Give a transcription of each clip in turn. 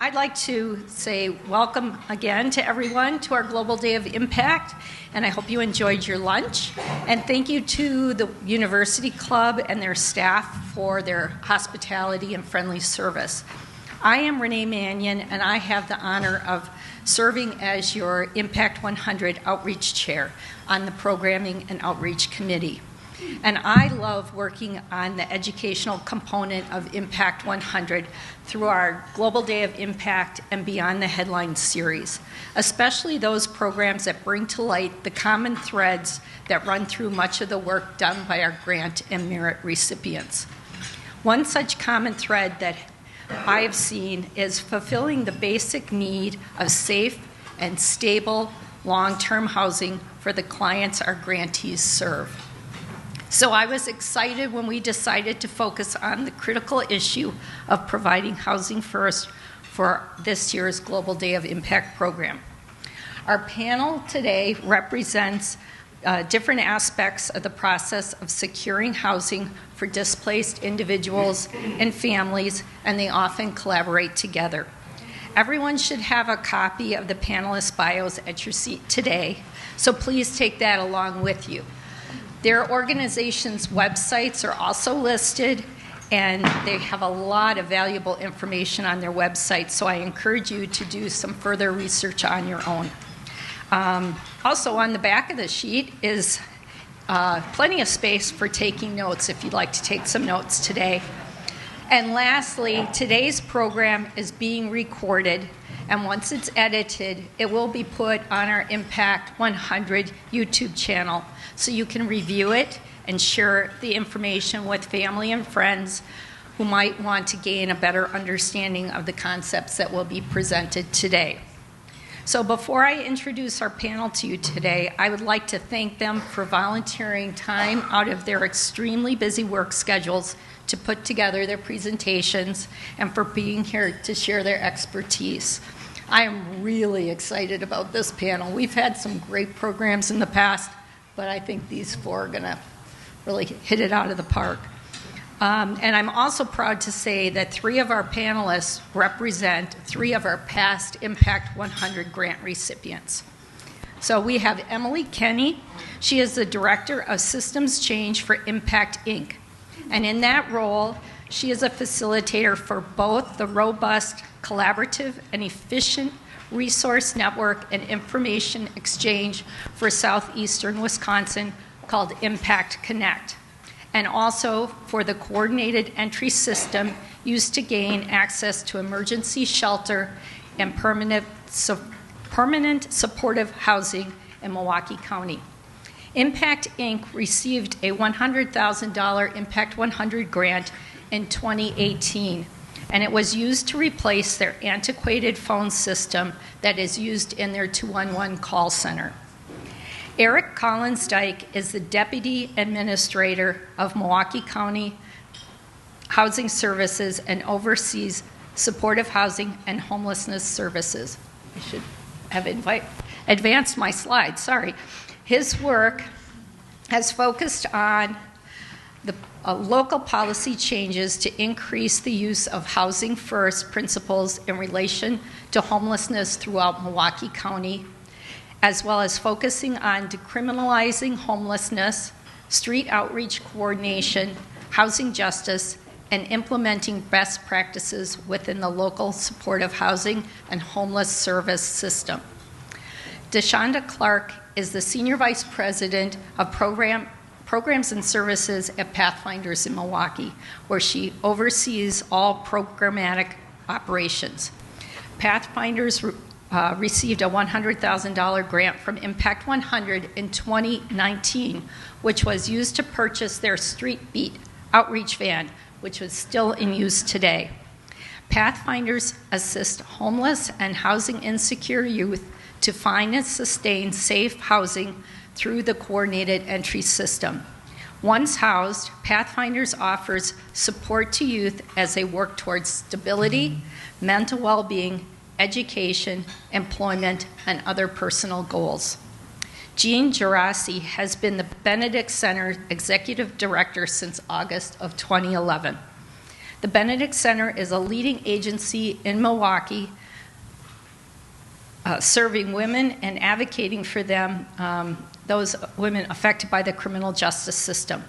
I'd like to say welcome again to everyone to our Global Day of Impact, and I hope you enjoyed your lunch. And thank you to the University Club and their staff for their hospitality and friendly service. I am Renee Manion, and I have the honor of serving as your Impact100 Outreach Chair on the Programming and Outreach Committee. And I love working on the educational component of Impact100 through our Global Day of Impact and Beyond the Headlines series, especially those programs that bring to light the common threads that run through much of the work done by our grant and merit recipients. One such common thread that I have seen is fulfilling the basic need of safe and stable long-term housing for the clients our grantees serve. So I was excited when we decided to focus on the critical issue of providing housing first for this year's Global Day of Impact program. Our panel today represents different aspects of the process of securing housing for displaced individuals and families, and they often collaborate together. Everyone should have a copy of the panelists' bios at your seat today, so please take that along with you. Their organizations' websites are also listed, and they have a lot of valuable information on their website, so I encourage you to do some further research on your own. Also on the back of the sheet is plenty of space for taking notes if you'd like to take some notes today. And lastly, today's program is being recorded, and once it's edited, it will be put on our Impact100 YouTube channel, so you can review it and share the information with family and friends who might want to gain a better understanding of the concepts that will be presented today. So before I introduce our panel to you today, I would like to thank them for volunteering time out of their extremely busy work schedules to put together their presentations and for being here to share their expertise. I am really excited about this panel. We've had some great programs in the past, but I think these four are going to really hit it out of the park. And I'm also proud to say that three of our panelists represent three of our past Impact100 grant recipients. So we have Emily Kenny. She is the Director of Systems Change for Impact Inc. And in that role, she is a facilitator for both the robust, collaborative, and efficient resource network and information exchange for southeastern Wisconsin called Impact Connect, and also for the coordinated entry system used to gain access to emergency shelter and permanent supportive housing in Milwaukee County. Impact Inc. received a $100,000 Impact100 grant in 2018, and it was used to replace their antiquated phone system that is used in their 211 call center. Eric Collins-Dyke is the Deputy Administrator of Milwaukee County Housing Services and oversees supportive housing and homelessness services. I should have advanced my slide, sorry. His work has focused on the local policy changes to increase the use of housing first principles in relation to homelessness throughout Milwaukee County, as well as focusing on decriminalizing homelessness, street outreach coordination, housing justice, and implementing best practices within the local supportive housing and homeless service system. DeShanda Clark is the Senior Vice President of Programs and Services at Pathfinders in Milwaukee, where she oversees all programmatic operations. Pathfinders received a $100,000 grant from Impact100 in 2019, which was used to purchase their Street Beat outreach van, which is still in use today. Pathfinders assist homeless and housing insecure youth to find and sustain safe housing through the coordinated entry system. Once housed, Pathfinders offers support to youth as they work towards stability, mental well-being, education, employment, and other personal goals. Jeanne Geraci has been the Benedict Center Executive Director since August of 2011. The Benedict Center is a leading agency in Milwaukee serving women and advocating for them, those women affected by the criminal justice system.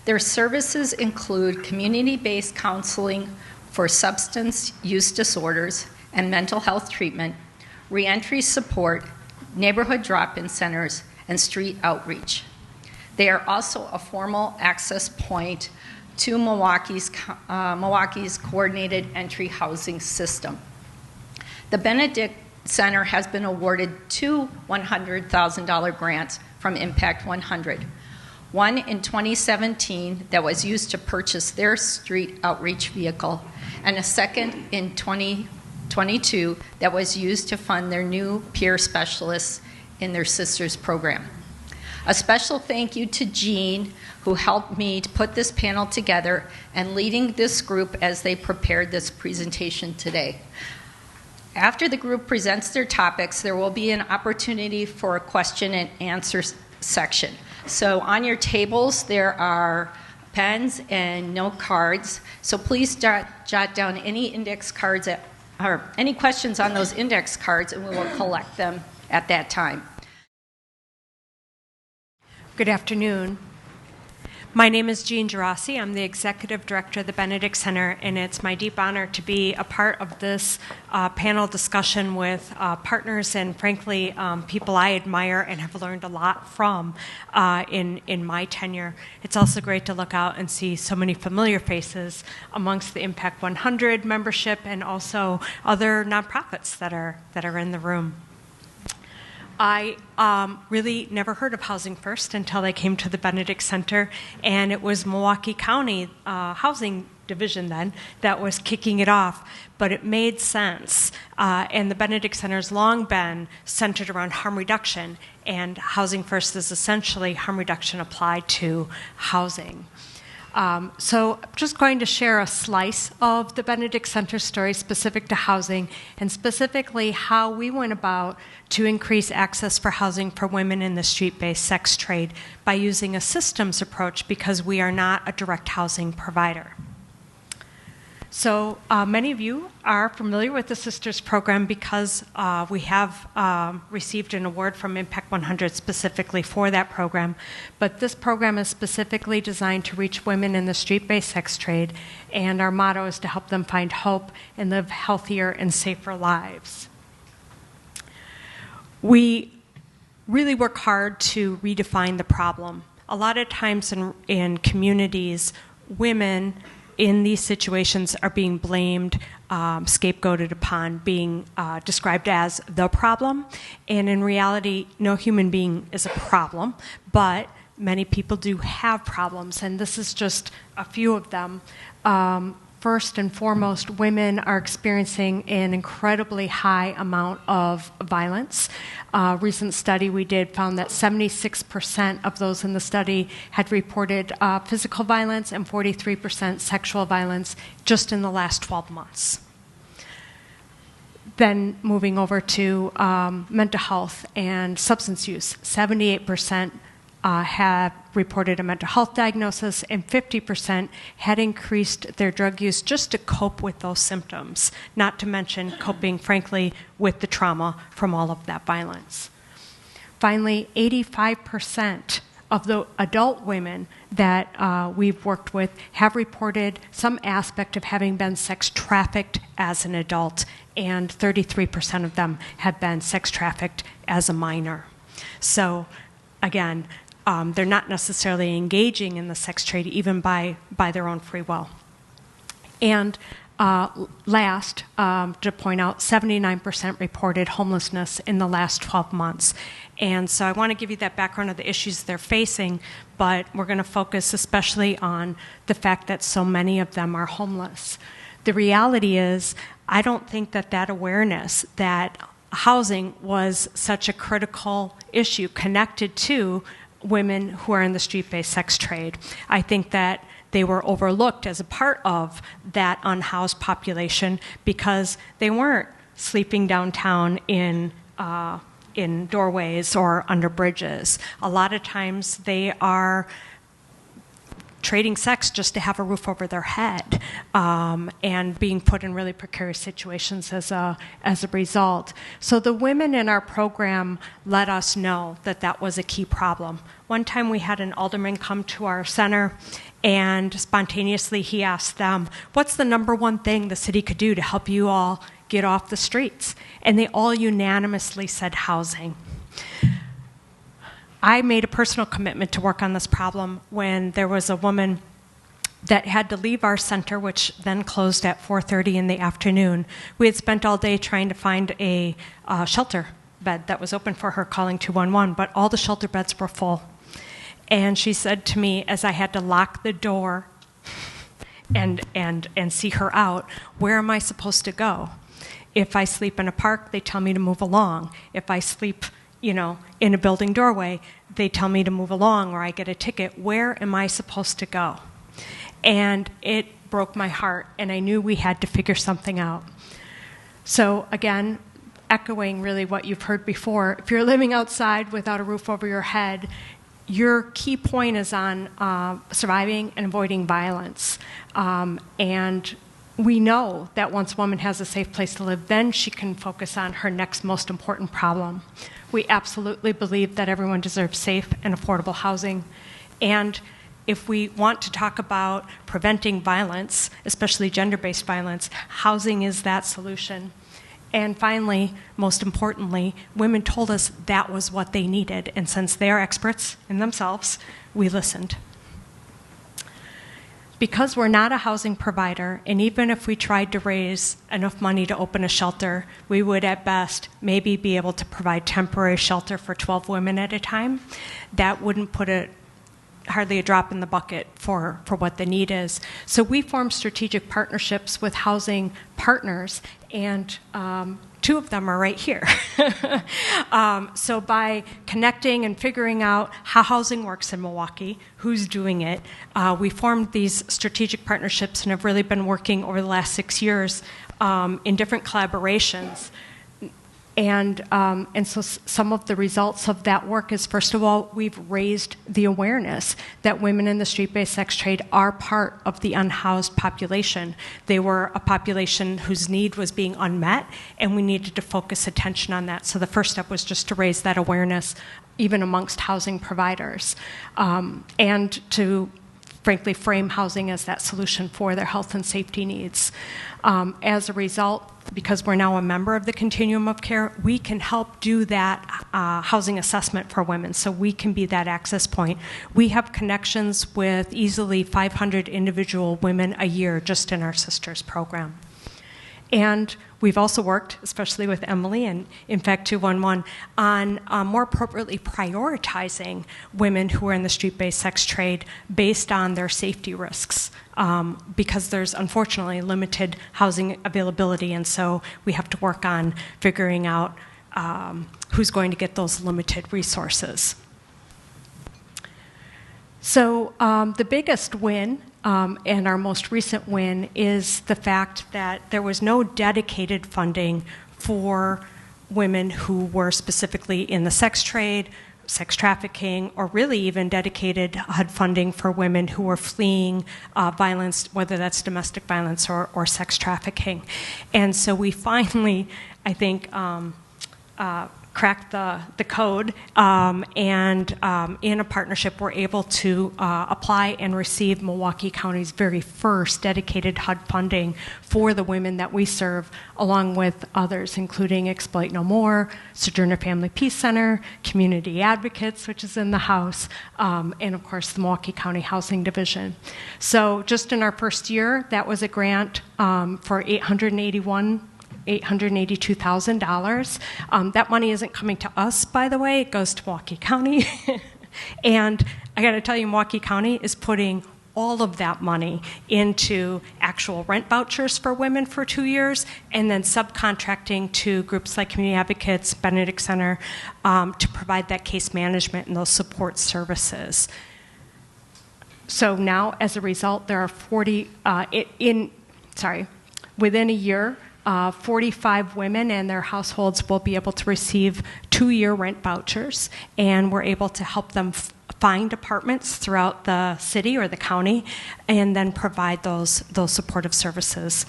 Their services include community-based counseling for substance use disorders and mental health treatment, reentry support, neighborhood drop-in centers, and street outreach. They are also a formal access point to Milwaukee's coordinated entry housing system. The Benedict Center has been awarded 2 $100,000 grants from Impact100. One in 2017 that was used to purchase their street outreach vehicle, and a second in 2022 that was used to fund their new peer specialists in their sisters program. A special thank you to Jeanne, who helped me to put this panel together and leading this group as they prepared this presentation today. After the group presents their topics, there will be an opportunity for a question and answer section. So on your tables, there are pens and note cards. So please jot down any index cards or any questions on those index cards, and we will collect them at that time. Good afternoon. My name is Jeanne Geraci. I'm the Executive Director of the Benedict Center, and it's my deep honor to be a part of this panel discussion with partners and, frankly, people I admire and have learned a lot from in my tenure. It's also great to look out and see so many familiar faces amongst the Impact100 membership and also other nonprofits that are in the room. I really never heard of Housing First until I came to the Benedict Center, and it was Milwaukee County Housing Division then that was kicking it off, but it made sense. And the Benedict Center's long been centered around harm reduction, and Housing First is essentially harm reduction applied to housing. So I'm just going to share a slice of the Benedict Center story specific to housing and specifically how we went about to increase access for housing for women in the street-based sex trade by using a systems approach because we are not a direct housing provider. So many of you are familiar with the Sisters program because we have received an award from Impact100 specifically for that program. But this program is specifically designed to reach women in the street-based sex trade, and our motto is to help them find hope and live healthier and safer lives. We really work hard to redefine the problem. A lot of times in communities, women in these situations are being blamed, scapegoated upon, being described as the problem. And in reality, no human being is a problem, but many people do have problems, and this is just a few of them. First and foremost, women are experiencing an incredibly high amount of violence. A recent study we did found that 76% of those in the study had reported physical violence and 43% sexual violence just in the last 12 months. Then moving over to mental health and substance use, 78% have reported a mental health diagnosis, and 50% had increased their drug use just to cope with those symptoms, not to mention coping, frankly, with the trauma from all of that violence. Finally, 85% of the adult women that we've worked with have reported some aspect of having been sex trafficked as an adult, and 33% of them have been sex trafficked as a minor. So, again, they're not necessarily engaging in the sex trade even by their own free will. And last, to point out, 79% reported homelessness in the last 12 months. And so I want to give you that background of the issues they're facing, but we're going to focus especially on the fact that so many of them are homeless. The reality is, I don't think that awareness that housing was such a critical issue connected to women who are in the street-based sex trade. I think that they were overlooked as a part of that unhoused population because they weren't sleeping downtown in doorways or under bridges. A lot of times they are trading sex just to have a roof over their head, and being put in really precarious situations as a result. So the women in our program let us know that that was a key problem. One time we had an alderman come to our center, and spontaneously he asked them, what's the number one thing the city could do to help you all get off the streets? And they all unanimously said housing. I made a personal commitment to work on this problem when there was a woman that had to leave our center, which then closed at 4:30 in the afternoon. We had spent all day trying to find a shelter bed that was open for her, calling 211, but all the shelter beds were full. And she said to me, as I had to lock the door and see her out, where am I supposed to go? If I sleep in a park, they tell me to move along. If I sleep, in a building doorway, they tell me to move along or I get a ticket. Where am I supposed to go? And it broke my heart, and I knew we had to figure something out. So again, echoing really what you've heard before, if you're living outside without a roof over your head, your key point is on surviving and avoiding violence. And we know that once a woman has a safe place to live, then she can focus on her next most important problem. We absolutely believe that everyone deserves safe and affordable housing. And if we want to talk about preventing violence, especially gender-based violence, housing is that solution. And finally, most importantly, women told us that was what they needed. And since they are experts in themselves, we listened. Because we're not a housing provider, and even if we tried to raise enough money to open a shelter, we would at best maybe be able to provide temporary shelter for 12 women at a time. That wouldn't put hardly a drop in the bucket for what the need is. So we form strategic partnerships with housing partners, and two of them are right here. So by connecting and figuring out how housing works in Milwaukee, who's doing it, we formed these strategic partnerships and have really been working over the last 6 years in different collaborations. And so some of the results of that work is, first of all, we've raised the awareness that women in the street-based sex trade are part of the unhoused population. They were a population whose need was being unmet, and we needed to focus attention on that. So the first step was just to raise that awareness, even amongst housing providers, and to frankly frame housing as that solution for their health and safety needs. As a result, because we're now a member of the continuum of care, we can help do that housing assessment for women, so we can be that access point. We have connections with easily 500 individual women a year just in our Sisters program. And we've also worked, especially with Emily and Impact100, on more appropriately prioritizing women who are in the street-based sex trade based on their safety risks, because there's unfortunately limited housing availability, and so we have to work on figuring out who's going to get those limited resources. So the biggest win and our most recent win is the fact that there was no dedicated funding for women who were specifically in the sex trade, sex trafficking, or really even dedicated HUD funding for women who were fleeing violence, whether that's domestic violence or sex trafficking. And so we finally, I think, cracked the code, and in a partnership we're able to apply and receive Milwaukee County's very first dedicated HUD funding for the women that we serve, along with others including Exploit No More, Sojourner Family Peace Center, Community Advocates, which is in the House, and of course the Milwaukee County Housing Division. So just in our first year, that was a grant for $882,000. That money isn't coming to us, by the way. It goes to Milwaukee County. And I got to tell you, Milwaukee County is putting all of that money into actual rent vouchers for women for 2 years, and then subcontracting to groups like Community Advocates, Benedict Center, to provide that case management and those support services. So now, as a result, there are within a year, 45 women and their households will be able to receive 2-year rent vouchers, and we're able to help them find apartments throughout the city or the county, and then provide those supportive services.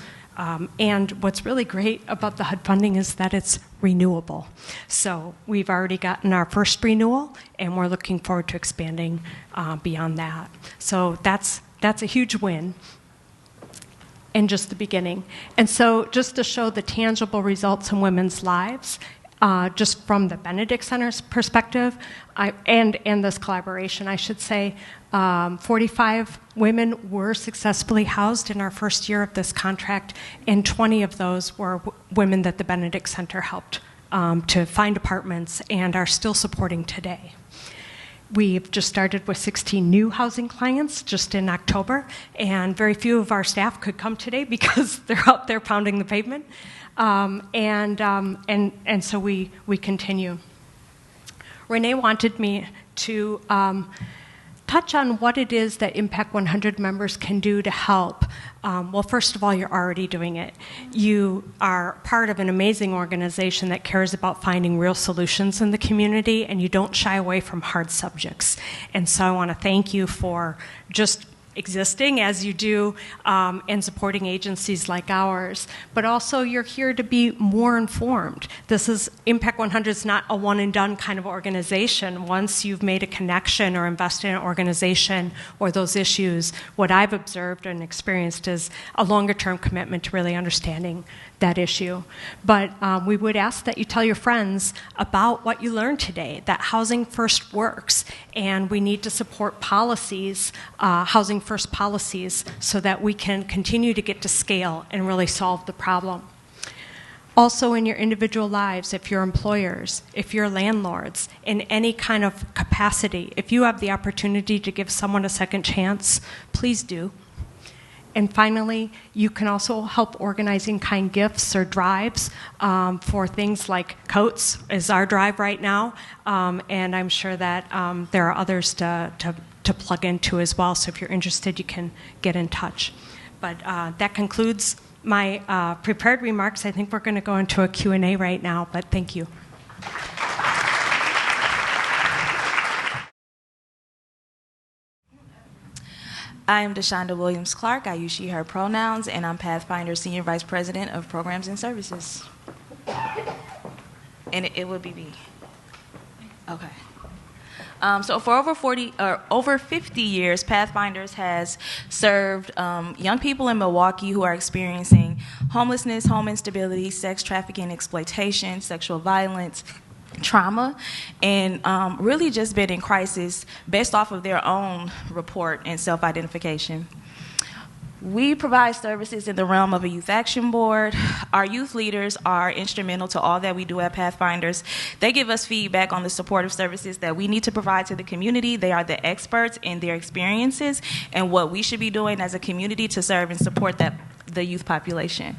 And what's really great about the HUD funding is that it's renewable. So we've already gotten our first renewal, and we're looking forward to expanding beyond that. So that's a huge win, and just the beginning. And so just to show the tangible results in women's lives, just from the Benedict Center's perspective, and this collaboration, I should say, 45 women were successfully housed in our first year of this contract, and 20 of those were women that the Benedict Center helped to find apartments and are still supporting today. We've just started with 16 new housing clients just in October, and very few of our staff could come today because they're out there pounding the pavement. And so we continue. Renee wanted me to touch on what it is that Impact 100 members can do to help. Well, first of all, you're already doing it. You are part of an amazing organization that cares about finding real solutions in the community, and you don't shy away from hard subjects. And so I want to thank you for just existing as you do and supporting agencies like ours, but also you're here to be more informed. This is Impact 100 is not a one and done kind of organization. Once you've made a connection or invested in an organization or those issues, what I've observed and experienced is a longer term commitment to really understanding that issue. But we would ask that you tell your friends about what you learned today, that housing first works, and we need to support policies, housing first policies, so that we can continue to get to scale and really solve the problem. Also in your individual lives, if you're employers, if you're landlords, in any kind of capacity, if you have the opportunity to give someone a second chance, please do. And finally, you can also help organizing kind gifts or drives for things like coats is our drive right now, and I'm sure that there are others to plug into as well. So if you're interested, you can get in touch. But that concludes my prepared remarks. I think we're going to go into a Q&A right now, but thank you. I am DeShanda Williams-Clark. I use she, her pronouns, and I'm Pathfinders Senior Vice President of Programs and Services. And it would be me. Okay. So for over 50 years, Pathfinders has served young people in Milwaukee who are experiencing homelessness, home instability, sex trafficking, exploitation, sexual violence, trauma, and really just been in crisis based off of their own report and self-identification. We provide services in the realm of a youth action board. Our youth leaders are instrumental to all that we do at Pathfinders. They give us feedback on the supportive services that we need to provide to the community. They are the experts in their experiences and what we should be doing as a community to serve and support the youth population.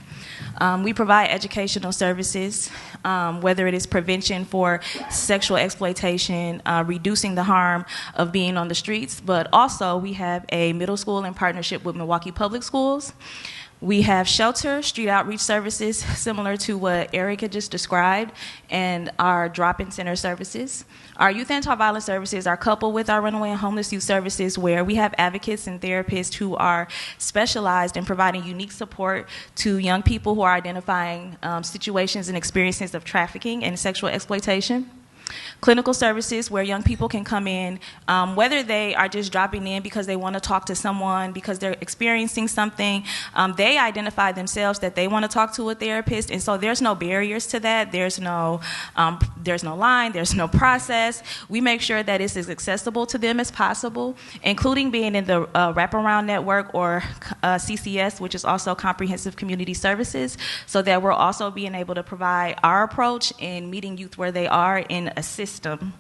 We provide educational services, whether it is prevention for sexual exploitation, reducing the harm of being on the streets, but also we have a middle school in partnership with Milwaukee Public Schools. We have shelter, street outreach services, similar to what Eric had just described, and our drop-in center services. Our youth anti-violence services are coupled with our runaway and homeless youth services, where we have advocates and therapists who are specialized in providing unique support to young people who are identifying situations and experiences of trafficking and sexual exploitation. Clinical services, where young people can come in, whether they are just dropping in because they want to talk to someone, because they're experiencing something, they identify themselves that they want to talk to a therapist, and so there's no barriers to that. There's no line, there's no process. We make sure that it's as accessible to them as possible, including being in the wraparound network, or CCS, which is also Comprehensive Community Services, so that we're also being able to provide our approach in meeting youth where they are in a system.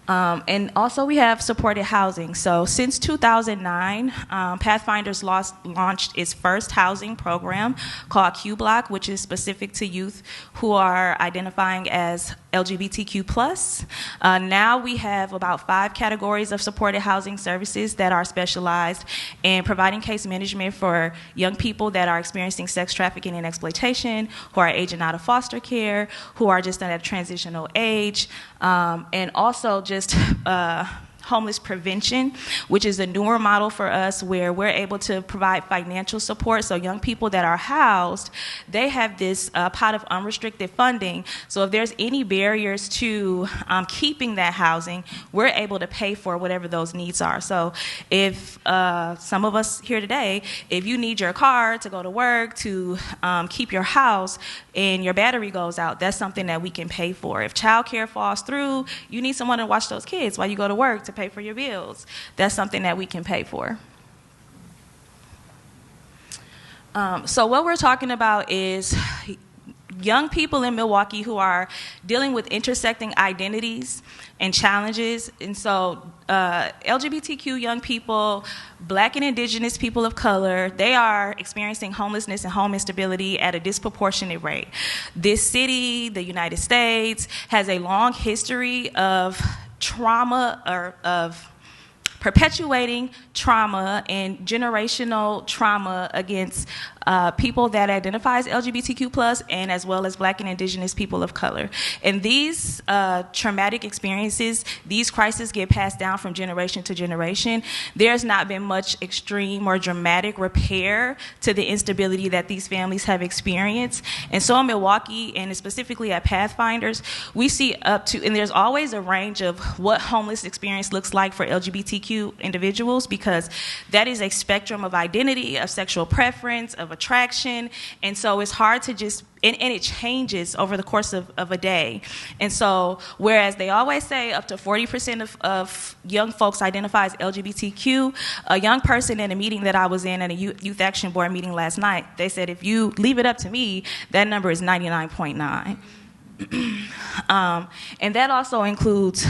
And also we have supported housing. So since 2009, Pathfinders launched its first housing program called Q Block, which is specific to youth who are identifying as LGBTQ+. Now we have about 5 categories of supported housing services that are specialized in providing case management for young people that are experiencing sex trafficking and exploitation, who are aging out of foster care, who are just at a transitional age, and also just homeless prevention, which is a newer model for us where we're able to provide financial support. So young people that are housed, they have this pot of unrestricted funding. So if there's any barriers to keeping that housing, we're able to pay for whatever those needs are. So if some of us here today, if you need your car to go to work, to keep your house, and your battery goes out, that's something that we can pay for. If childcare falls through, you need someone to watch those kids while you go to work to pay for your bills. That's something that we can pay for. So what we're talking about is young people in Milwaukee who are dealing with intersecting identities and challenges. And so LGBTQ young people, Black and Indigenous people of color, they are experiencing homelessness and home instability at a disproportionate rate. This city, the United States, has a long history of trauma, or of perpetuating trauma and generational trauma against people that identify as LGBTQ+, and as well as Black and Indigenous people of color. And these traumatic experiences, these crises get passed down from generation to generation. There's not been much extreme or dramatic repair to the instability that these families have experienced. And so in Milwaukee, and specifically at Pathfinders, we see up to, and there's always a range of what homeless experience looks like for LGBTQ individuals, because that is a spectrum of identity, of sexual preference, of attraction, and so it's hard to just, and it changes over the course of a day. And so whereas they always say up to 40% of young folks identify as LGBTQ, a young person in a meeting that I was in at a Youth Action Board meeting last night, they said if you leave it up to me, that number is 99.9. And that also includes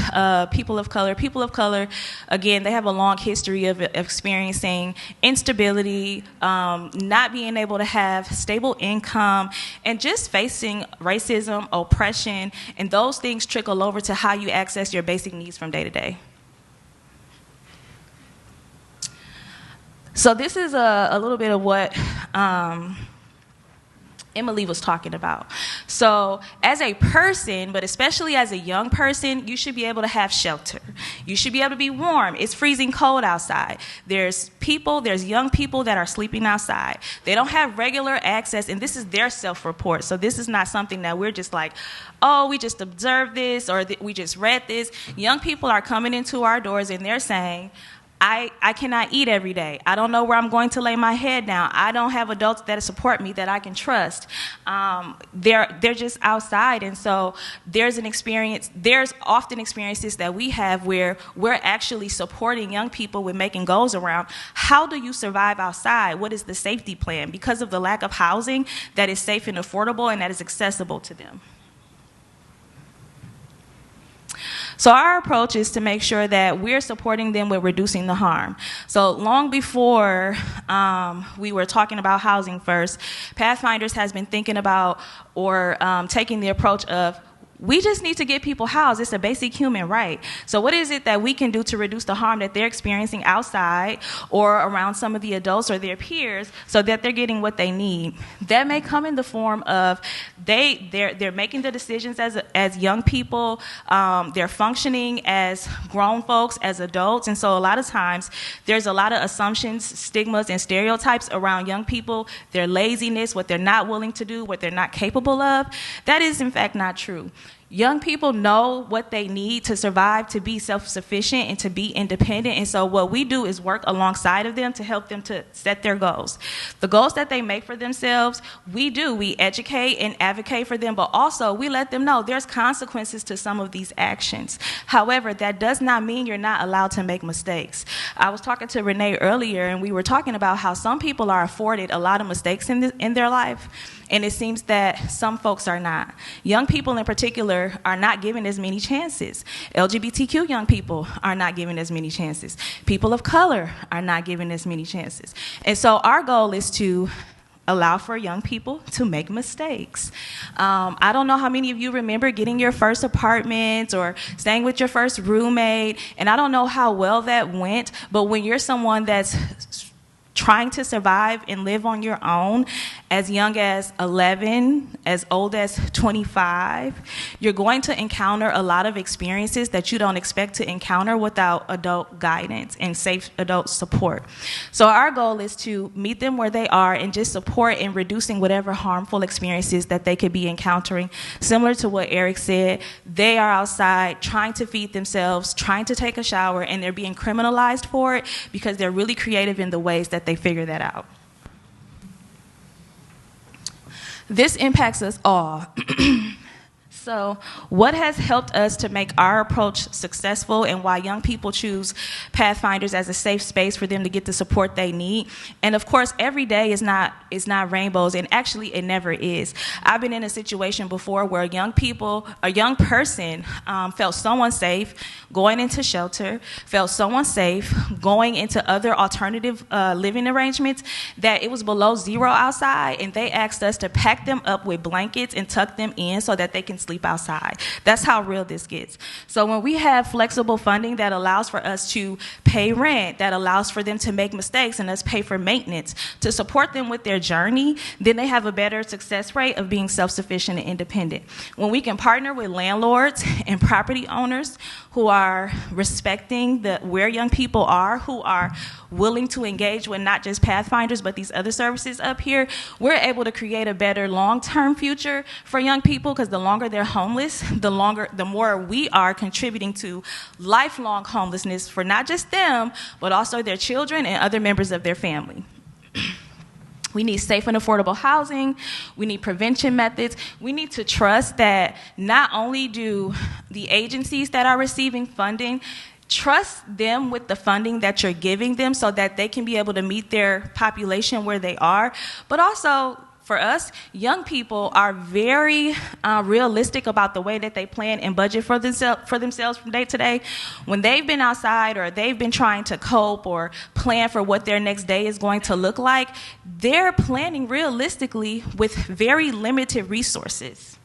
people of color. People of color, again, they have a long history of experiencing instability, not being able to have stable income, and just facing racism, oppression, and those things trickle over to how you access your basic needs from day to day. So this is a little bit of what Emily was talking about. So as a person, but especially as a young person, you should be able to have shelter. You should be able to be warm. It's freezing cold outside. There's young people that are sleeping outside. They don't have regular access, and this is their self-report. So this is not something that we're just like, oh, we just observed this, or we just read this. Young people are coming into our doors and they're saying, I cannot eat every day. I don't know where I'm going to lay my head down. I don't have adults that support me that I can trust. They're just outside, and so there's often experiences that we have where we're actually supporting young people with making goals around how do you survive outside? What is the safety plan? Because of the lack of housing that is safe and affordable and that is accessible to them. So our approach is to make sure that we're supporting them with reducing the harm. So long before we were talking about housing first, Pathfinders has been thinking about or taking the approach of, we just need to get people housed. It's a basic human right. So what is it that we can do to reduce the harm that they're experiencing outside or around some of the adults or their peers so that they're getting what they need? That may come in the form of they're making the decisions as young people. They're functioning as grown folks, as adults. And so a lot of times there's a lot of assumptions, stigmas, and stereotypes around young people, their laziness, what they're not willing to do, what they're not capable of. That is, in fact, not true. Young people know what they need to survive, to be self-sufficient, and to be independent. And so what we do is work alongside of them to help them to set their goals. The goals that they make for themselves, we educate and advocate for them, but also we let them know there's consequences to some of these actions. However, that does not mean you're not allowed to make mistakes. I was talking to Renee earlier, and we were talking about how some people are afforded a lot of mistakes in their life, and it seems that some folks are not. Young people in particular are not given as many chances. LGBTQ young people are not given as many chances. People of color are not given as many chances. And so our goal is to allow for young people to make mistakes. I don't know how many of you remember getting your first apartment or staying with your first roommate, and I don't know how well that went, but when you're someone that's trying to survive and live on your own as young as 11, as old as 25, you're going to encounter a lot of experiences that you don't expect to encounter without adult guidance and safe adult support. So our goal is to meet them where they are and just support in reducing whatever harmful experiences that they could be encountering. Similar to what Eric said, they are outside trying to feed themselves, trying to take a shower, and they're being criminalized for it because they're really creative in the ways that they figure that out. This impacts us all. So what has helped us to make our approach successful and why young people choose Pathfinders as a safe space for them to get the support they need? And of course, every day is not rainbows, and actually it never is. I've been in a situation before where a young person felt so unsafe going into shelter, felt so unsafe going into other alternative living arrangements that it was below zero outside, and they asked us to pack them up with blankets and tuck them in so that they can sleep outside. That's how real this gets. So when we have flexible funding that allows for us to pay rent, that allows for them to make mistakes and us pay for maintenance, to support them with their journey, then they have a better success rate of being self-sufficient and independent. When we can partner with landlords and property owners who are respecting where young people are, who are willing to engage with not just Pathfinders but these other services up here, we're able to create a better long-term future for young people, because the longer they're homeless, the more we are contributing to lifelong homelessness for not just them, but also their children and other members of their family. We need safe and affordable housing. We need prevention methods. We need to trust that not only do the agencies that are receiving funding trust them with the funding that you're giving them so that they can be able to meet their population where they are, but also for us, young people are very realistic about the way that they plan and budget for themselves from day to day. When they've been outside or they've been trying to cope or plan for what their next day is going to look like, they're planning realistically with very limited resources.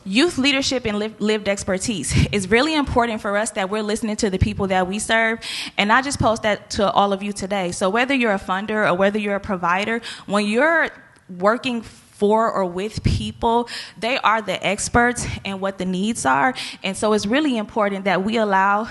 Youth leadership and lived expertise is really important for us, that we're listening to the people that we serve. And I just post that to all of you today. So whether you're a funder or whether you're a provider, when you're working for or with people, they are the experts in what the needs are. And so it's really important that we allow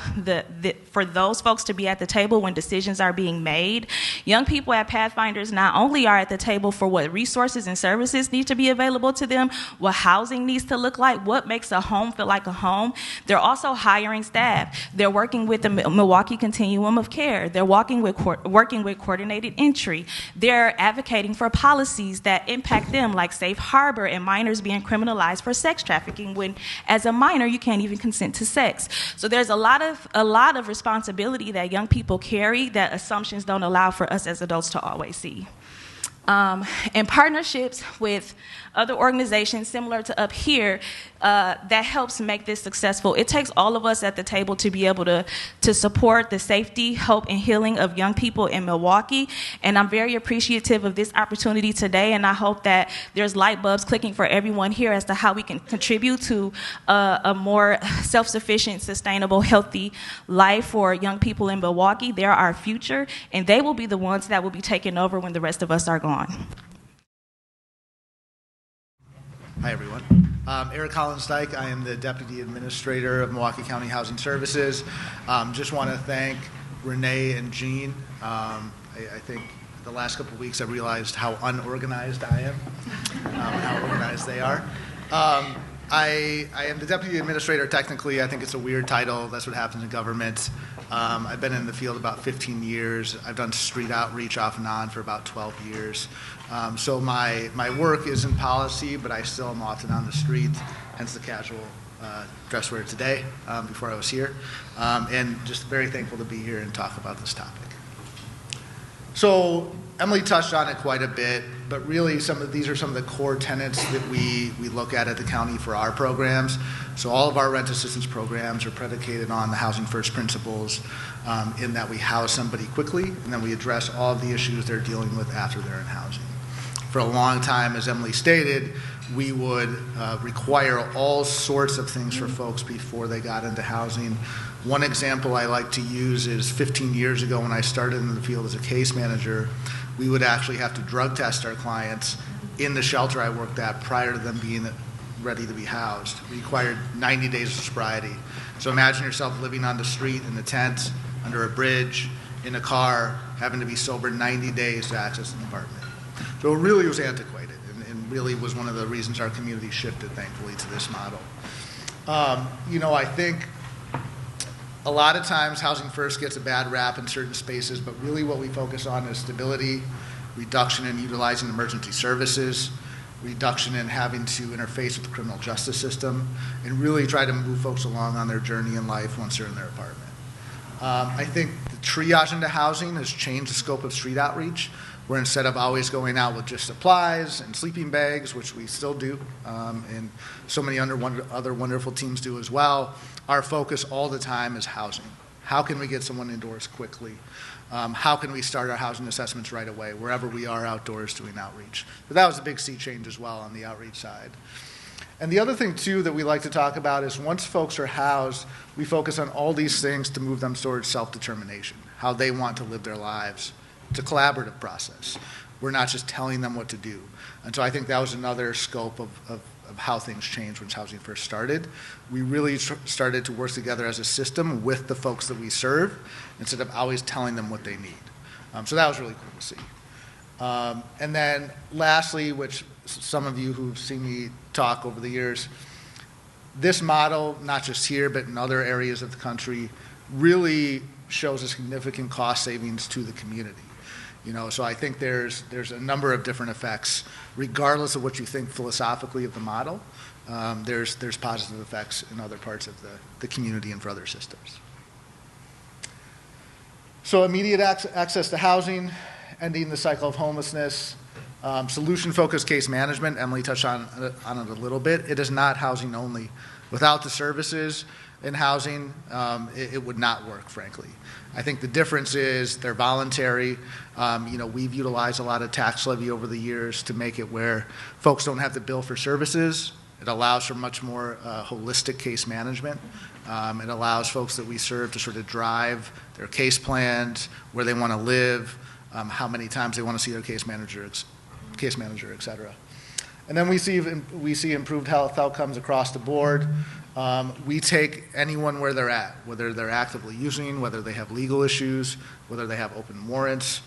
for those folks to be at the table when decisions are being made. Young people at Pathfinders not only are at the table for what resources and services need to be available to them, what housing needs to look like, what makes a home feel like a home, they're also hiring staff. They're working with the Milwaukee Continuum of Care. They're working with coordinated entry. They're advocating for policies that impact them, like safe harbor and minors being criminalized for sex trafficking, when as a minor you can't even consent to sex. So there's a lot of responsibility that young people carry that assumptions don't allow for us as adults to always see. And partnerships with other organizations similar to up here, that helps make this successful. It takes all of us at the table to be able to support the safety, hope, and healing of young people in Milwaukee. And I'm very appreciative of this opportunity today, and I hope that there's light bulbs clicking for everyone here as to how we can contribute to a more self-sufficient, sustainable, healthy life for young people in Milwaukee. They're our future, and they will be the ones that will be taking over when the rest of us are gone. Hi, everyone. Eric Collins-Dyke. I am the Deputy Administrator of Milwaukee County Housing Services. Just want to thank Renee and Jeanne. I think the last couple of weeks I realized how unorganized I am, how organized they are. I am the Deputy Administrator technically. I think it's a weird title. That's what happens in government. I've been in the field about 15 years. I've done street outreach off and on for about 12 years. So my work is in policy, but I still am often on the street, hence the casual dress wear today before I was here. And just very thankful to be here and talk about this topic. So Emily touched on it quite a bit, but really these are some of the core tenets that we look at the county for our programs. So all of our rent assistance programs are predicated on the Housing First principles, in that we house somebody quickly and then we address all of the issues they're dealing with after they're in housing. For a long time, as Emily stated, we would require all sorts of things for folks before they got into housing. One example I like to use is 15 years ago when I started in the field as a case manager, we would actually have to drug test our clients in the shelter I worked at prior to them being ready to be housed. It required 90 days of sobriety. So imagine yourself living on the street in a tent, under a bridge, in a car, having to be sober 90 days to access an apartment. So it really was antiquated and really was one of the reasons our community shifted, thankfully, to this model. I think a lot of times Housing First gets a bad rap in certain spaces, but really what we focus on is stability, reduction in utilizing emergency services, reduction in having to interface with the criminal justice system, and really try to move folks along on their journey in life once they're in their apartment. I think the triage into housing has changed the scope of street outreach, where instead of always going out with just supplies and sleeping bags, which we still do, and so many other wonderful teams do as well, our focus all the time is housing. How can we get someone indoors quickly? How can we start our housing assessments right away, wherever we are outdoors doing outreach? So that was a big sea change as well on the outreach side. And the other thing, too, that we like to talk about is once folks are housed, we focus on all these things to move them towards self-determination, how they want to live their lives. It's a collaborative process. We're not just telling them what to do. And so I think that was another scope of how things changed when Housing First started. We really started to work together as a system with the folks that we serve instead of always telling them what they need. So that was really cool to see. And then lastly, which some of you who've seen me talk over the years, this model, not just here, but in other areas of the country, really shows a significant cost savings to the community. So I think there's a number of different effects, regardless of what you think philosophically of the model. There's positive effects in other parts of the community and for other systems. So immediate access to housing, ending the cycle of homelessness, solution-focused case management. Emily touched on it a little bit. It is not housing only. Without the services in housing, it would not work, frankly. I think the difference is they're voluntary. We've utilized a lot of tax levy over the years to make it where folks don't have to bill for services. It allows for much more holistic case management. It allows folks that we serve to sort of drive their case plans, where they want to live, how many times they want to see their case manager, et cetera. And then we see improved health outcomes across the board. We take anyone where they're at, whether they're actively using, whether they have legal issues, whether they have open warrants,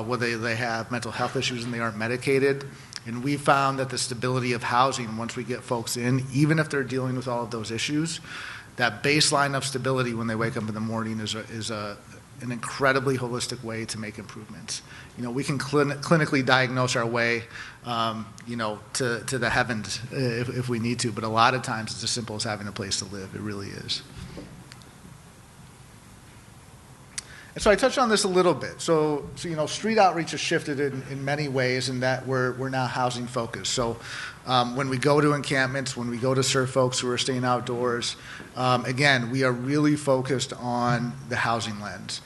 whether they have mental health issues and they aren't medicated. And we found that the stability of housing, once we get folks in, even if they're dealing with all of those issues, that baseline of stability when they wake up in the morning is an incredibly holistic way to make improvements. We can clinically diagnose our way, to the heavens if we need to, but a lot of times it's as simple as having a place to live. It really is. And so I touched on this a little bit. So street outreach has shifted in many ways in that we're now housing focused. So when we go to encampments, when we go to serve folks who are staying outdoors, again, we are really focused on the housing lens.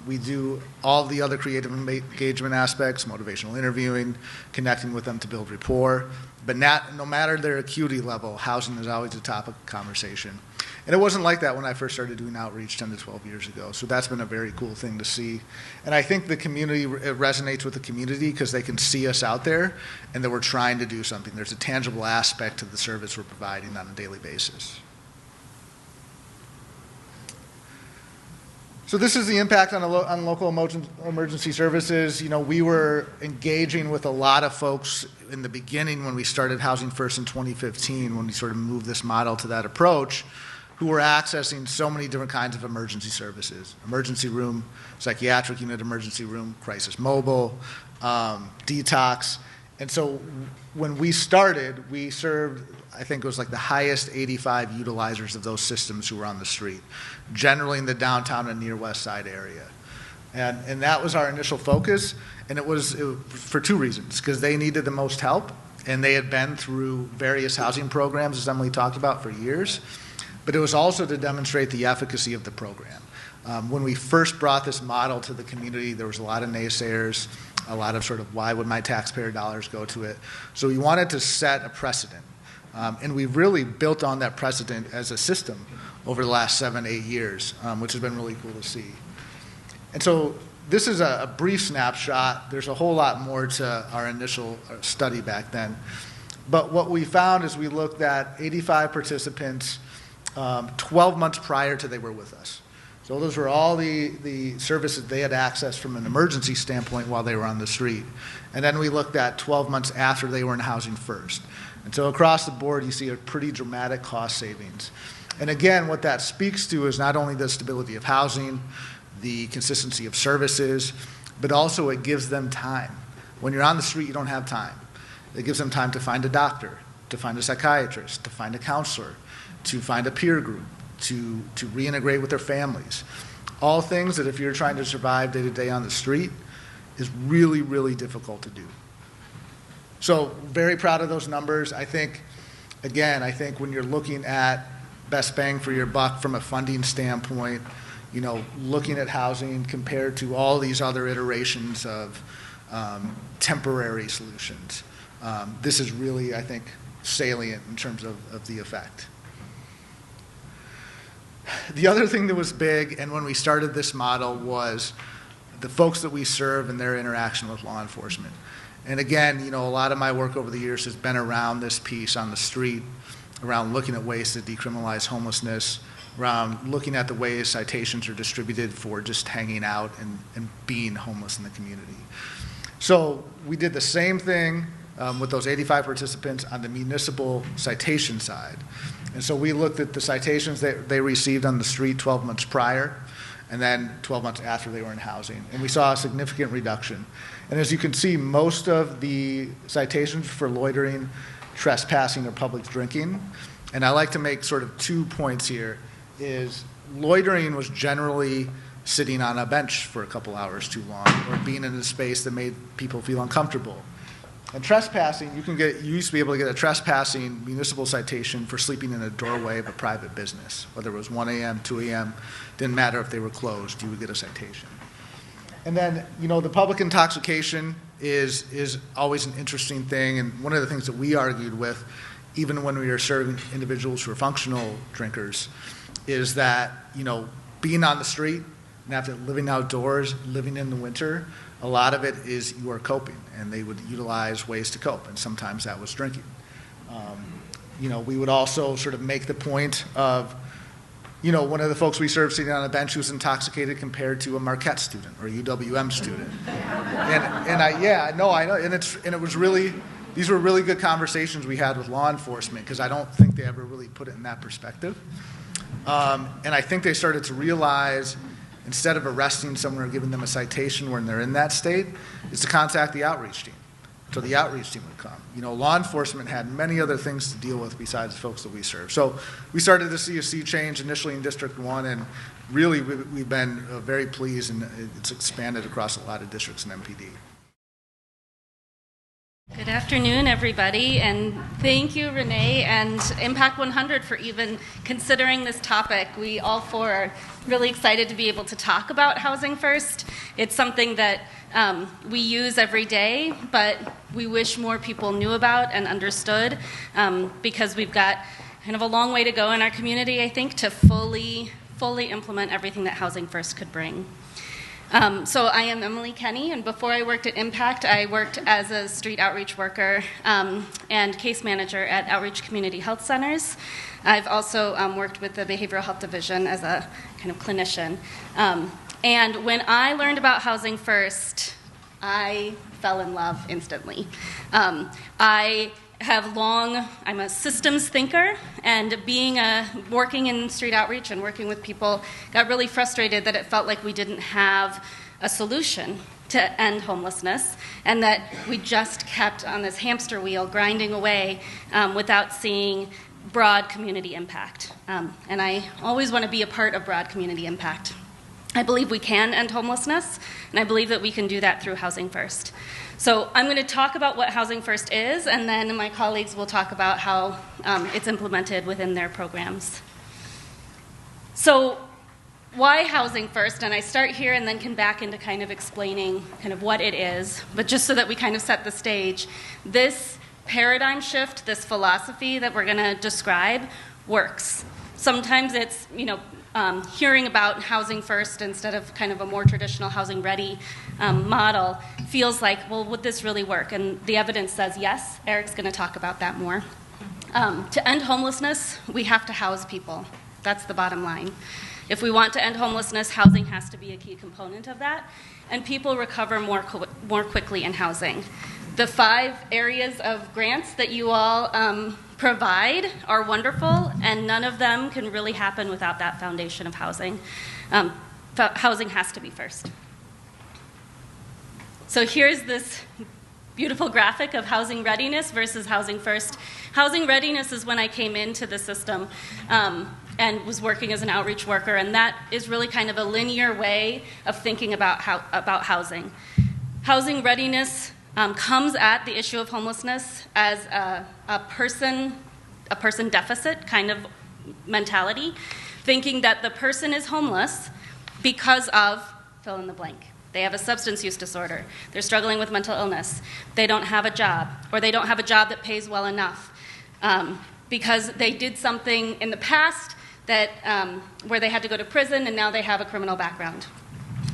We do all the other creative engagement aspects, motivational interviewing, connecting with them to build rapport, but no matter their acuity level, housing is always a topic of conversation. And it wasn't like that when I first started doing outreach 10 to 12 years ago, so that's been a very cool thing to see. And I think the community, it resonates with the community because they can see us out there and that we're trying to do something. There's a tangible aspect to the service we're providing on a daily basis. So this is the impact on local emergency services. We were engaging with a lot of folks in the beginning when we started Housing First in 2015, when we sort of moved this model to that approach, who were accessing so many different kinds of emergency services: emergency room, psychiatric unit emergency room, crisis mobile, detox. And so when we started, we served, I think it was like the highest 85 utilizers of those systems who were on the street, generally in the downtown and near west side area. And that was our initial focus, and it was for two reasons: because they needed the most help, and they had been through various housing programs, as Emily talked about, for years. But it was also to demonstrate the efficacy of the program. When we first brought this model to the community, there was a lot of naysayers, a lot of sort of why would my taxpayer dollars go to it. So we wanted to set a precedent. And we've really built on that precedent as a system over the last 7-8 years, which has been really cool to see. And so this is a brief snapshot. There's a whole lot more to our initial study back then. But what we found is we looked at 85 participants 12 months prior to they were with us. So those were all the services they had access from an emergency standpoint while they were on the street. And then we looked at 12 months after they were in Housing First. And so across the board, you see a pretty dramatic cost savings. And again, what that speaks to is not only the stability of housing, the consistency of services, but also it gives them time. When you're on the street, you don't have time. It gives them time to find a doctor, to find a psychiatrist, to find a counselor, to find a peer group, to reintegrate with their families. All things that if you're trying to survive day to day on the street is really, really difficult to do. So very proud of those numbers. I think when you're looking at best bang for your buck from a funding standpoint, looking at housing compared to all these other iterations of temporary solutions, this is really, I think, salient in terms of the effect. The other thing that was big, and when we started this model, was the folks that we serve and their interaction with law enforcement. And again, a lot of my work over the years has been around this piece on the street, around looking at ways to decriminalize homelessness, around looking at the ways citations are distributed for just hanging out and being homeless in the community. So we did the same thing with those 85 participants on the municipal citation side. And so we looked at the citations that they received on the street 12 months prior, and then 12 months after they were in housing. And we saw a significant reduction. And as you can see, most of the citations for loitering, trespassing, or public drinking, and I like to make sort of 2 points here, is loitering was generally sitting on a bench for a couple hours too long, or being in a space that made people feel uncomfortable. And trespassing, you used to be able to get a trespassing municipal citation for sleeping in a doorway of a private business. Whether it was 1 a.m., 2 a.m., didn't matter if they were closed, you would get a citation. And then, the public intoxication is always an interesting thing, and one of the things that we argued with, even when we were serving individuals who are functional drinkers, is that, being on the street and after living outdoors, living in the winter, a lot of it is you are coping, and they would utilize ways to cope, and sometimes that was drinking. We would also sort of make the point of, one of the folks we served sitting on a bench who was intoxicated compared to a Marquette student or a UWM student. I know, and it was really, these were really good conversations we had with law enforcement, because I don't think they ever really put it in that perspective. And I think they started to realize, instead of arresting someone or giving them a citation when they're in that state, is to contact the outreach team. So the outreach team would come. Law enforcement had many other things to deal with besides the folks that we serve. So we started to see a sea change initially in District 1, and really we've been very pleased, and it's expanded across a lot of districts in MPD. Good afternoon, everybody, and thank you, Renee, and Impact100 for even considering this topic. We all four are really excited to be able to talk about Housing First. It's something that we use every day, but we wish more people knew about and understood, because we've got kind of a long way to go in our community, I think, to fully implement everything that Housing First could bring. So I am Emily Kenny, and before I worked at Impact, I worked as a street outreach worker and case manager at Outreach Community Health Centers. I've also worked with the Behavioral Health Division as a kind of clinician. And when I learned about Housing First, I fell in love instantly. I'm a systems thinker, and working in street outreach and working with people, got really frustrated that it felt like we didn't have a solution to end homelessness, and that we just kept on this hamster wheel grinding away without seeing broad community impact. And I always want to be a part of broad community impact. I believe we can end homelessness, and I believe that we can do that through Housing First. So I'm going to talk about what Housing First is, and then my colleagues will talk about how it's implemented within their programs. So why housing first? And I start here and then can back into kind of explaining kind of what it is, but just so that we kind of set the stage. This paradigm shift, this philosophy that we're going to describe, works. Sometimes it's, hearing about housing first instead of kind of a more traditional housing ready model feels like, well, would this really work? And the evidence says yes. Eric's going to talk about that more. To end homelessness, we have to house people. That's the bottom line. If we want to end homelessness, housing has to be a key component of that, and people recover more quickly in housing. The 5 areas of grants that you all provide are wonderful, and none of them can really happen without that foundation of housing. Housing has to be first. So here's this beautiful graphic of housing readiness versus housing first. Housing readiness is when I came into the system and was working as an outreach worker, and that is really kind of a linear way of thinking about housing. Housing readiness comes at the issue of homelessness as a person deficit kind of mentality, thinking that the person is homeless because of fill in the blank. They have a substance use disorder. They're struggling with mental illness. They don't have a job, or they don't have a job that pays well enough because they did something in the past that where they had to go to prison, and now they have a criminal background.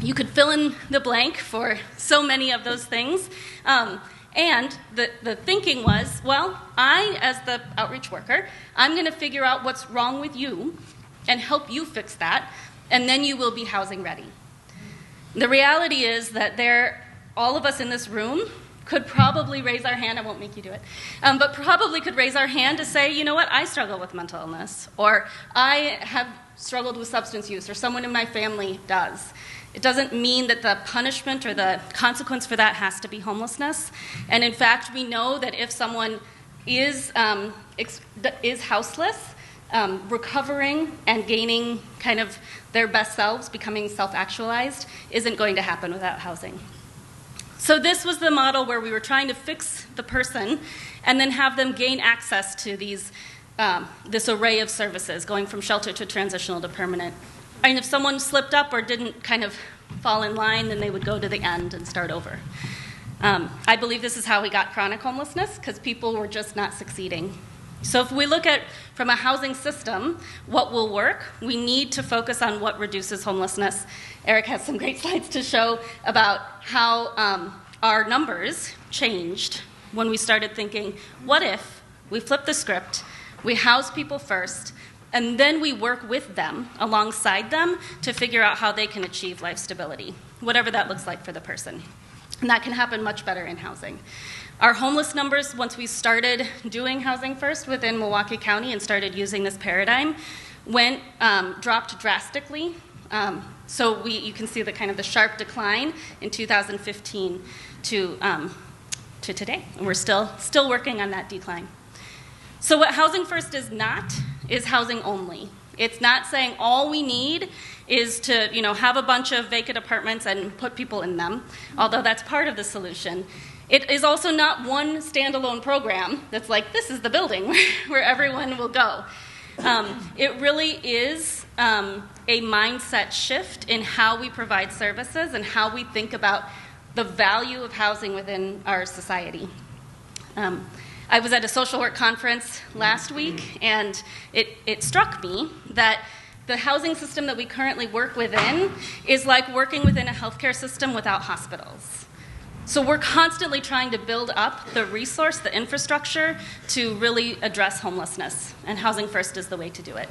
You could fill in the blank for so many of those things. And the thinking was, well, I, as the outreach worker, I'm going to figure out what's wrong with you and help you fix that, and then you will be housing ready. The reality is that all of us in this room could probably raise our hand. I won't make you do it, but probably could raise our hand to say, you know what, I struggle with mental illness, or I have struggled with substance use, or someone in my family does. It doesn't mean that the punishment or the consequence for that has to be homelessness. And in fact, we know that if someone is houseless, recovering and gaining kind of their best selves, becoming self-actualized, isn't going to happen without housing. So this was the model where we were trying to fix the person and then have them gain access to this array of services, going from shelter to transitional to permanent. And if someone slipped up or didn't kind of fall in line, then they would go to the end and start over. I believe this is how we got chronic homelessness, because people were just not succeeding. So if we look at, from a housing system, what will work, we need to focus on what reduces homelessness. Eric has some great slides to show about how our numbers changed when we started thinking, what if we flip the script, we house people first, and then we work with them, alongside them, to figure out how they can achieve life stability, whatever that looks like for the person. And that can happen much better in housing. Our homeless numbers, once we started doing housing first within Milwaukee County and started using this paradigm, dropped drastically. So you can see the kind of the sharp decline in 2015 to today, and we're still working on that decline. So what Housing First is not is housing only. It's not saying all we need is to have a bunch of vacant apartments and put people in them, although that's part of the solution. It is also not one standalone program that's like, this is the building where everyone will go. It really is a mindset shift in how we provide services and how we think about the value of housing within our society. I was at a social work conference last week, and it struck me that the housing system that we currently work within is like working within a healthcare system without hospitals. So we're constantly trying to build up the resource, the infrastructure, to really address homelessness, and Housing First is the way to do it.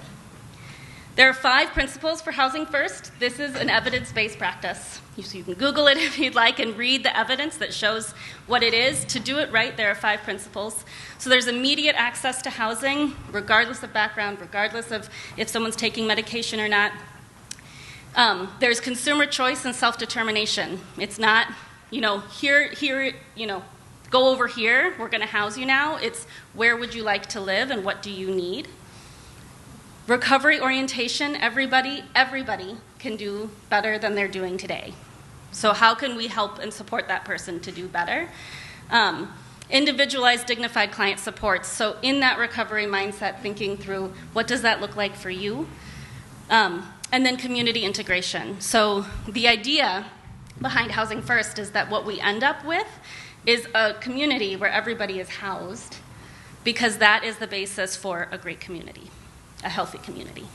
There are 5 principles for Housing First. This is an evidence-based practice. So you can Google it if you'd like and read the evidence that shows what it is. To do it right, there are 5 principles. So there's immediate access to housing, regardless of background, regardless of if someone's taking medication or not. There's consumer choice and self-determination. It's not, here, go over here, we're going to house you now. It's where would you like to live and what do you need? Recovery orientation, everybody can do better than they're doing today. So how can we help and support that person to do better? Individualized, dignified client support. So in that recovery mindset, thinking through what does that look like for you? And then community integration. So the idea behind Housing First is that what we end up with is a community where everybody is housed, because that is the basis for a great community, a healthy community.